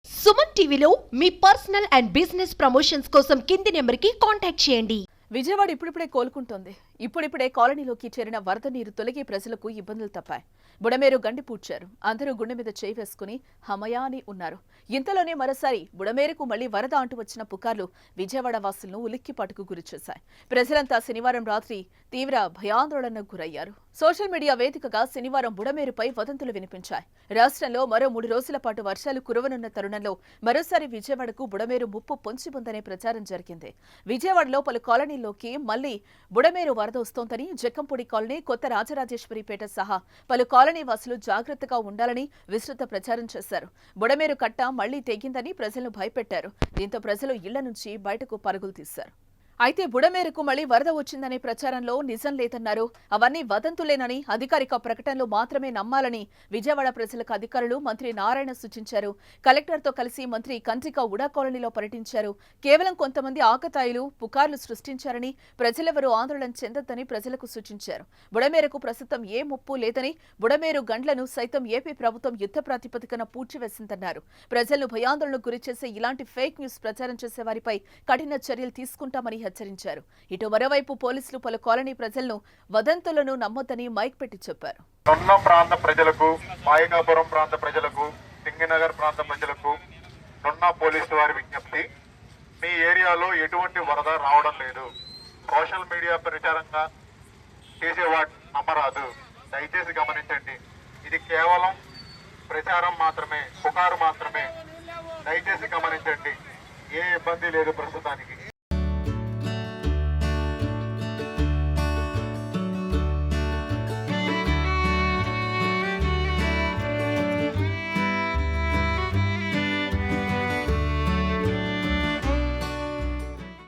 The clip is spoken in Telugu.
సుమన్ టీవీలో మీ పర్సనల్ అండ్ బిజినెస్ ప్రమోషన్స్ కోసం కింది నెంబర్కి కాంటాక్ట్ చేయండి. విజయవాడ ఇప్పుడిప్పుడే కోలుకుంటోంది. ఇప్పుడిప్పుడే కాలనీలోకి చేరిన వరద నీరు తొలగి ప్రజలకు ఇబ్బందులు తప్పాయి. బుడమేరు గండి పూడ్చారు. అందరూ గుండె మీద చేయి వేసుకుని హమయా అని ఉన్నారు. ఇంతలోనే మరోసారి బుడమేరుకు మళ్లీ వరద అంటూ వచ్చిన పుకార్లు విజయవాడ వాసులను ఉలిక్కిపాటుకు గురిచేశాయి. ప్రజలంతా శనివారం రాత్రి తీవ్ర భయాందోళనకు గురయ్యారు. సోషల్ మీడియా వేదికగా శనివారం బుడమేరుపై వదంతులు వినిపించాయి. రాష్ట్రంలో మరో 3 రోజుల పాటు వర్షాలు కురవనున్న తరుణంలో మరోసారి విజయవాడకు బుడమేరు ముప్పు పొంచి ఉందనే ప్రచారం జరిగింది. విజయవాడలో పలు కాలనీల్లోకి మళ్లీ బుడమేరు వరద వస్తోందని జక్కంపూడి కాలనీ, కొత్త రాజరాజేశ్వరిపేట సహా పలు కాలనీ వాసులు జాగ్రత్తగా ఉండాలని విస్తృత ప్రచారం చేశారు. బుడమేరు కట్ట మళ్లీ తెగిందని ప్రజలను భయపెట్టారు. దీంతో ప్రజలు ఇళ్ల నుంచి బయటకు పరుగులు తీశారు. అయితే బుడమేరుకు మళ్లీ వరద వచ్చిందనే ప్రచారంలో నిజం లేదన్నారు. అవన్నీ వదంతులేనని, అధికారిక ప్రకటనలు మాత్రమే నమ్మాలని విజయవాడ ప్రజలకు అధికారులు మంత్రి నారాయణ సూచించారు. కలెక్టర్తో కలిసి మంత్రి కంట్రిక ఉడా కాలనీలో పర్యటించారు. కేవలం కొంతమంది ఆకతాయిలు పుకార్లు సృష్టించారని, ప్రజలెవరూ ఆందోళన చెందొద్దని ప్రజలకు సూచించారు. బుడమేరుకు ప్రస్తుతం ఏ ముప్పు లేదని, బుడమేరు గండ్లను సైతం ఏపీ ప్రభుత్వం యుద్ధ ప్రాతిపదికన పూడ్చివేసిందన్నారు. ప్రజలను భయాందోళనకు గురిచేసే ఇలాంటి ఫేక్ న్యూస్ ప్రచారం చేసే వారిపై కఠిన చర్యలు తీసుకుంటామని హెచ్చరించారు. ఇటు మరోవైపు పోలీసులు పలు కాలనీ ప్రజలను వదంతులను నమ్మొద్దని మైక్ పెట్టి చెప్పారు. నొన్న ప్రాంత ప్రజలకు, మాయకాపురం ప్రాంత ప్రజలకు, సింగినగర్ ప్రాంత ప్రజలకు నొన్న పోలీసు వారి విజ్ఞప్తి, మీ ఏరియాలో ఎటువంటి వరద రావడం లేదు. సోషల్ మీడియా ప్రచారంగా చేసేవాటి నమ్మరాదు. దయచేసి గమనించండి. ఇది కేవలం ప్రచారం మాత్రమే, పుకారు మాత్రమే. దయచేసి గమనించండి. ఏ ఇబ్బంది లేదు ప్రస్తుతానికి.